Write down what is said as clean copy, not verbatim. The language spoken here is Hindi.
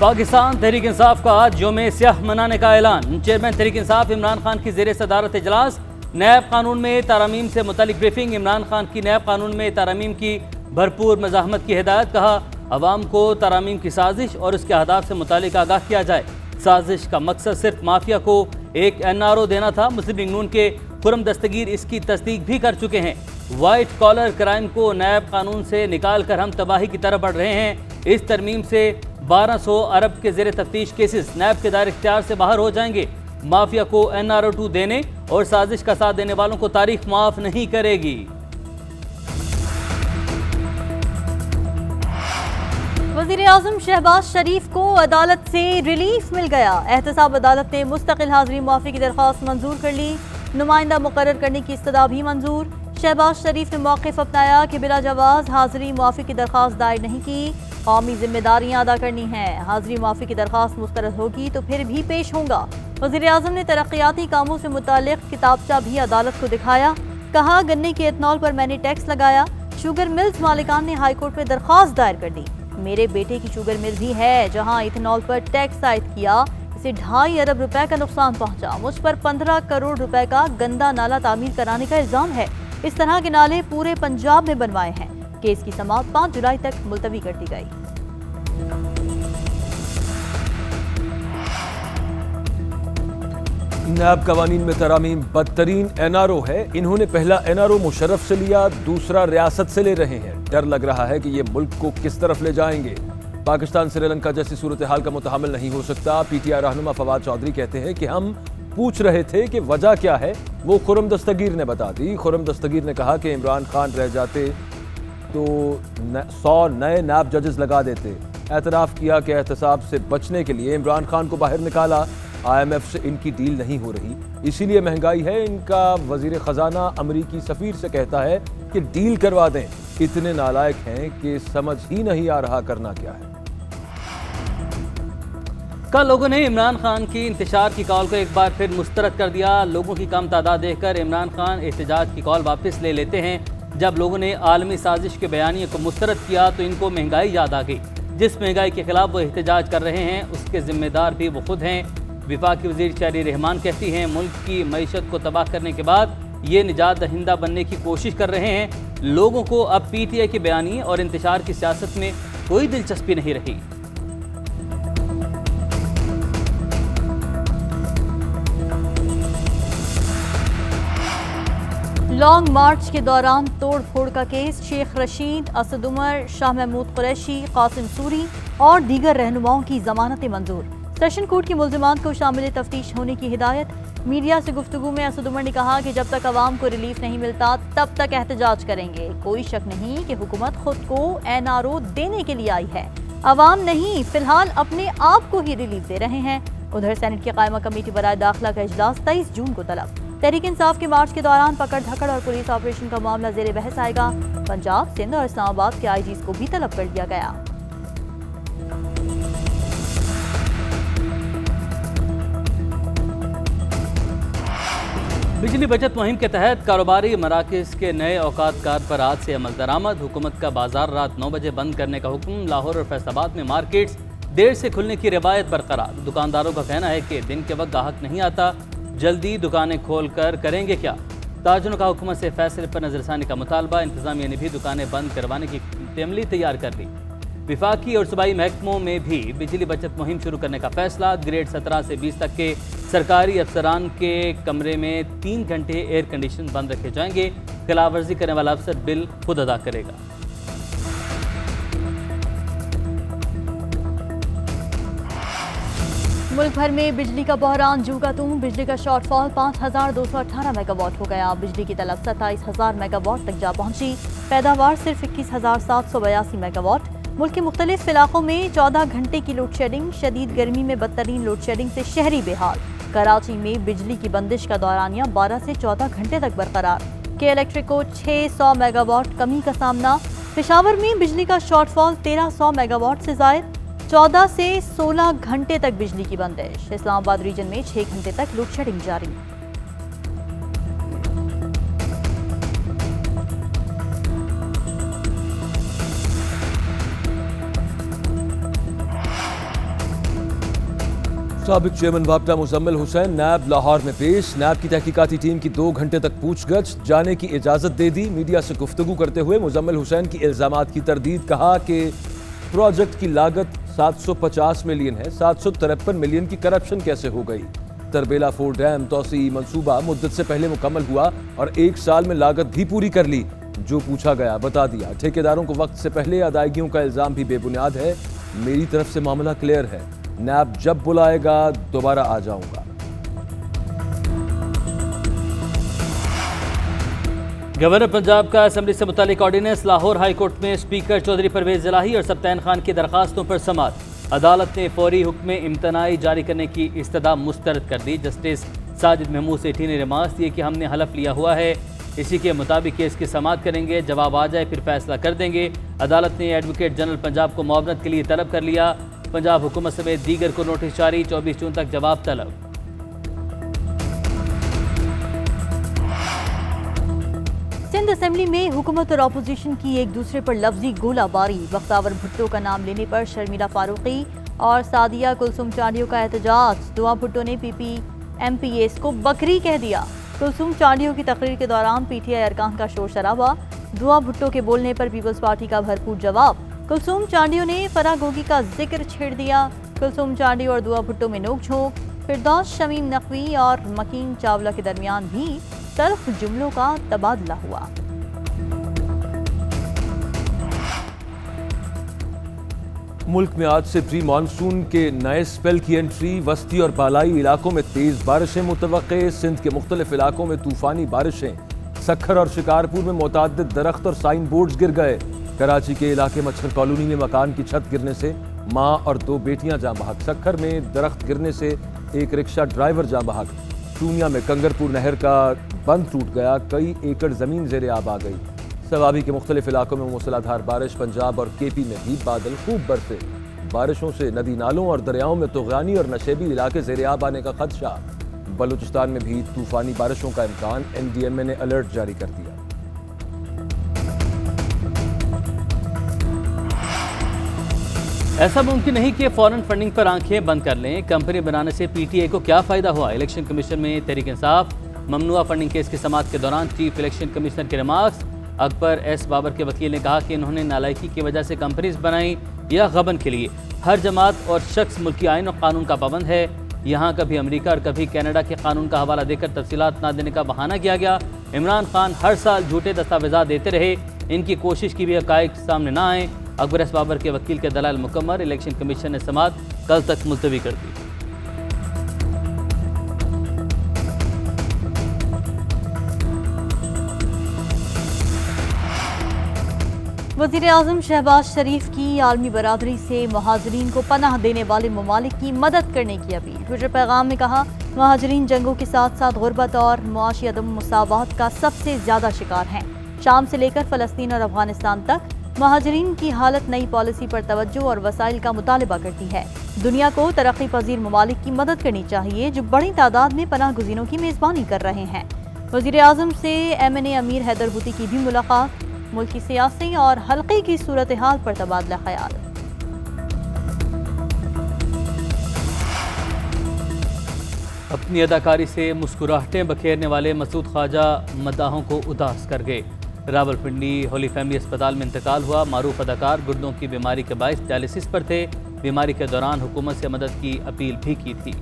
पाकिस्तान तहरीक इंसाफ का आज यौम स्याह मनाने का ऐलान। चेयरमैन तहरीक इंसाफ इमरान खान की ज़ेर सदारत इजलास। नैब कानून में तारामीम से मुतालिक ब्रीफिंग। इमरान खान की नैब कानून में तारामीम की भरपूर मज़ाहमत की हिदायत। कहा अवाम को तारामीम की साजिश और उसके अहदाफ से मुतालिक आगाह किया जाए। साजिश का मकसद सिर्फ माफिया को एक NRO देना था। मुस्लिम लीग नून के खुरम दस्तगीर इसकी तस्दीक भी कर चुके हैं। वाइट कॉलर क्राइम को नैब कानून से निकाल कर हम तबाही की तरफ बढ़ रहे हैं। इस तरमीम से 1200 अरब के ज़ेर तफ्तीश केसेस नैब के दायरे इख्तियार से बाहर हो जाएंगे। माफिया को NRO 2 देने और साजिश का साथ देने वालों को तारीख माफ नहीं करेगी। वज़ीर-ए-आज़म शहबाज शरीफ को अदालत से रिलीफ मिल गया। एहतसाब अदालत ने मुस्तकिल हाज़िरी मुआफ़ी की दरख्वास्त मंजूर कर ली। नुमाइंदा मुकर्रर करने की इस्तदा भी मंजूर। शहबाज शरीफ ने मौक़िफ़ अपनाया कि बिला जवाज़ हाज़िरी मुआफ़ी की दरख्वास्त दायर नहीं की। कौमी जिम्मेदारियाँ अदा करनी हैं। हाज़िरी मुआफ़ी की दरख्वास्त मुस्तरद होगी तो फिर भी पेश होगा। वज़ीर-ए-आज़म ने तरक्याती कामों से मुताल्लिक़ किताबचा भी अदालत को दिखाया। कहा गन्ने के एथनॉल पर मैंने टैक्स लगाया। शुगर मिल्स मालिकान ने हाईकोर्ट में दरख्वास्त दायर कर दी। मेरे बेटे की शुगर मिल भी है जहां इथेनॉल पर टैक्स आयद किया। इसे 2.5 अरब रुपए का नुकसान पहुंचा। मुझ पर 15 करोड़ रुपए का गंदा नाला तामीर कराने का इल्जाम है। इस तरह के नाले पूरे पंजाब में बनवाए हैं। केस की समाअत 5 जुलाई तक मुलतवी कर दी गई। नैब कवानीन में तरामीम बदतरीन NRO है। इन्होंने पहला NRO मुशर्रफ से लिया, दूसरा रियासत से ले रहे हैं। डर लग रहा है कि ये मुल्क को किस तरफ ले जाएंगे। पाकिस्तान श्रीलंका जैसी सूरत हाल का मुतहम्मिल नहीं हो सकता। PTI रहनुमा फवाद चौधरी कहते हैं कि हम पूछ रहे थे कि वजह क्या है, वो खुरम दस्तगीर ने बता दी। खुरम दस्तगीर ने कहा कि इमरान खान रह जाते तो 100 नए नैब जजेस लगा देते। एतराफ़ किया कि एहतसाब से बचने के लिए इमरान खान को बाहर निकाला। IMF से इनकी डील नहीं हो रही, इसीलिए महंगाई है। इनका वजीर ख़जाना अमरीकी सफ़ीर से कहता है कि डील करवा दें। इतने नालायक हैं कि समझ ही नहीं आ रहा करना क्या है। कल लोगों ने इमरान खान की इंतशार की कॉल को एक बार फिर मुस्तरद कर दिया। लोगों की कम तादाद देखकर इमरान खान एहतजाज की कॉल वापस ले लेते हैं। जब लोगों ने आलमी साजिश के बयानिए को मुस्तरद किया तो इनको महंगाई याद आ गई। जिस महंगाई के खिलाफ वो एहतजाज कर रहे हैं उसके जिम्मेदार भी वो खुद हैं। विफाकी वज़ीर शहरी रहमान कहती हैं मुल्क की मईशत को तबाह करने के बाद ये निजात दहिंदा बनने की कोशिश कर रहे हैं। लोगों को अब PTI के बयानी और इंतशार की सियासत में कोई दिलचस्पी नहीं रही। लॉन्ग मार्च के दौरान तोड़ फोड़ का केस। शेख रशीद, असद उमर, शाह महमूद कुरैशी, कासिम सूरी और दीगर रहनुमाओं की जमानतें मंजूर। सेशन कोर्ट की मुल्ज़िमान को शामिल तफ्तीश होने की हिदायत। मीडिया से गुफ्तगू में असद उमर ने कहा कि जब तक अवाम को रिलीफ नहीं मिलता तब तक एहतजाज करेंगे। कोई शक नहीं कि हुकूमत खुद को NRO देने के लिए आई है। अवाम नहीं, फिलहाल अपने आप को ही रिलीफ दे रहे हैं। उधर सेनेट की कायमा कमेटी बराए दाखिला का इजलास 23 जून को तलब। तहरीक इंसाफ के मार्च के दौरान पकड़ धकड़ और पुलिस ऑपरेशन का मामला जेर बहस आएगा। पंजाब, सिंध और इस्लामाबाद के IGs को भी तलब कर दिया गया। बिजली बचत मुहिम के तहत कारोबारी मराकज़ के नए औकात कार पर आज से अमल दरामद। हुकूमत का बाजार रात 9 बजे बंद करने का हुक्म। लाहौर और फैसलाबाद में मार्केट्स देर से खुलने की रिवायत बरकरार। दुकानदारों का कहना है कि दिन के वक्त ग्राहक नहीं आता, जल्दी दुकानें खोल कर करेंगे क्या। ताजुरों का हुकूमत से फैसले पर नजरसानी का मुतालबा। इंतजामिया ने भी दुकानें बंद करवाने की अमली तैयार कर दी। विफाकी और सूबाई महकमों में भी बिजली बचत मुहिम शुरू करने का फैसला। ग्रेड 17 से 20 तक के सरकारी अफसरान के कमरे में 3 घंटे एयर कंडीशन बंद रखे जाएंगे। खिलाफ वर्जी करने वाला अफसर बिल खुद अदा करेगा। मुल्क भर में बिजली का बहरान जू का तूं। बिजली का शॉर्टफॉल 5218 मेगावाट हो गया। बिजली की तलब 27000 मेगावाट तक जा पहुंची। पैदावार सिर्फ 21782 मेगावाट। मुल्क के मुख्तलिफ इलाकों में 14 घंटे की लोड शेडिंग। शदीद गर्मी में बदतरीन लोड शेडिंग से शहरी बेहाल। कराची में बिजली की बंदिश का दौरानिया 12 से 14 घंटे तक बरकरार। के इलेक्ट्रिक को 600 मेगावाट कमी का सामना। पेशावर में बिजली का शॉर्टफॉल 1300 मेगावाट से जायद। 14 से 16 घंटे तक बिजली की बंदिश। इस्लामाबाद रीजन में 6 घंटे तक लोड शेडिंग जारी। साबिक चेयरमैन वापटा मुजम्मिल हुसैन नैब लाहौर में पेश। नैब की तहकीकाती टीम की 2 घंटे तक पूछगछ, जाने की इजाजत दे दी। मीडिया से गुफ्तगू करते हुए मुजम्मिल हुसैन की इल्जामात की तरदीद, कहा कि प्रोजेक्ट की लागत 750 मिलियन है, 753 मिलियन की करप्शन कैसे हो गई। तरबेला 4 डैम तोसी मंसूबा मुद्दत से पहले मुकम्मल हुआ और 1 साल में लागत भी पूरी कर ली। जो पूछा गया बता दिया। ठेकेदारों को वक्त से पहले अदायगियों का इल्जाम भी बेबुनियाद है। मेरी तरफ से मामला क्लियर है, नैब जब बुलाएगा दोबारा आ जाऊंगा। गवर्नर पंजाब का असेंबली से मुतालिक ऑर्डिनेंस लाहौर हाई कोर्ट में स्पीकर चौधरी परवेज इलाही और सब्तैन खान की दरखास्तों पर समाअत। अदालत ने फौरी हुक्म इम्तनाई जारी करने की इस्तदा मुस्तरद कर दी। जस्टिस साजिद महमूद सेठी ने रिमार्क्स दिए कि हमने हलफ लिया हुआ है, इसी के मुताबिक केस की समाअत करेंगे, जवाब आ जाए फिर फैसला कर देंगे। अदालत ने एडवोकेट जनरल पंजाब को मुआवनत के लिए तलब कर लिया। पंजाब हुकूमत समेत दीगर को नोटिस जारी, 24 जून तक जवाब तलब। सिंध असेंबली में हुकूमत और अपोजिशन की एक दूसरे पर लफ्जी गोलाबारी। बख्तावर भुट्टो का नाम लेने पर शर्मिला फारूकी और सादिया कुलसुम चांडियो का एहतजाज। दुआ भुट्टो ने PPMPS को बकरी कह दिया। कुलसुम चांडियो की तकरीर के दौरान PTI अरकान का शोर शराबा। दुआ भुट्टो के बोलने पर पीपल्स पार्टी का भरपूर जवाब। कुलसुम चांडियो ने फराह गोगी का जिक्र छेड़ दिया। कुलसुम चांडियो और दुआ भुट्टो में नोक-झोंक। फिरदौस शमीम नकवी और मकीन चावला के दरमियान भी तल्ख जुमलों का तबादला हुआ। मुल्क में आज से प्री मानसून के नए स्पेल की एंट्री। वस्ती और बालाई इलाकों में तेज बारिशें मुतवक्के। सिंध के मुख्तलिफ इलाकों में तूफानी बारिशें। सखर और शिकारपुर में मुतअद्दिद दरख्त और साइन बोर्ड्स गिर गए। कराची के इलाके मच्छर कॉलोनी में मकान की छत गिरने से मां और 2 बेटियां जाँ बहक। सखर में दरख्त गिरने से एक रिक्शा ड्राइवर जाँ बहक। चूनिया में कंगरपुर नहर का बंद टूट गया, कई एकड़ जमीन ज़ेरे आब आ गई। सवाबी के मुख्तलिफ इलाकों में मूसलाधार बारिश। पंजाब और KP में भी बादल खूब बरसे। बारिशों से नदी नालों और दरियाओं में तुग़यानी और नशेबी इलाके ज़ेरे आब आने का खदशा। बलूचिस्तान में भी तूफानी बारिशों का इम्कान। NDMA ने अलर्ट जारी कर दिया। ऐसा मुमकिन नहीं कि फॉरेन फंडिंग पर आंखें बंद कर लें। कंपनी बनाने से PTI को क्या फ़ायदा हुआ। इलेक्शन कमीशन में तहरीक इंसाफ ममनुआ फंडिंग केस की समाअत के दौरान चीफ इलेक्शन कमिश्नर के रिमार्क्स। अकबर S बाबर के वकील ने कहा कि इन्होंने नालायकी की वजह से कंपनीज बनाई या गबन के लिए। हर जमात और शख्स मुल्की आइन और कानून का पाबंद है। यहाँ कभी अमेरिका और कभी कनाडा के कानून का हवाला देकर तफसीलात ना देने का बहाना किया गया। इमरान खान हर साल झूठे दस्तावेजात देते रहे, इनकी कोशिश की भी हक़ाइक़ सामने ना आए। अकबर S बाबर के वकील के दलाल मुकम्मल। इलेक्शन कमीशन ने समाअत कल तक मुलतवी कर दी। वज़ीर आज़म शहबाज शरीफ की आलमी बरादरी से महाजरीन को पनाह देने वाले ममालिक की मदद करने की अपील। ट्विटर पैगाम में कहा, महाजरीन जंगों के साथ साथ गुर्बत और मुआशी अदम मुसावात का सबसे ज़्यादा शिकार हैं। शाम से लेकर फ़लस्तीन और अफगानिस्तान तक महाजरीन की हालत नई पॉलिसी पर तवज्जो और वसाइल का मुतालबा करती है। दुनिया को तरक्की पजीर ममालिक की मदद करनी चाहिए जो बड़ी तादाद में पनाह गुज़ीरों की मेज़बानी कर रहे हैं। वज़ीर आज़म से MNA अमीर हैदर भूती की भी मुलाकात। मुल्क की सियासी और हल्के की सूरत हाल पर तबादला ख्याल। अपनी अदाकारी से मुस्कुराहटें बखेरने वाले मसूद ख्वाजा मद्दाहों को उदास कर गए। रावलपिंडी होली फैमिली अस्पताल में इंतकाल हुआ। मारूफ अदाकार गुर्दों की बीमारी के बायस डायलिसिस पर थे। बीमारी के दौरान हुकूमत से मदद की अपील भी की थी।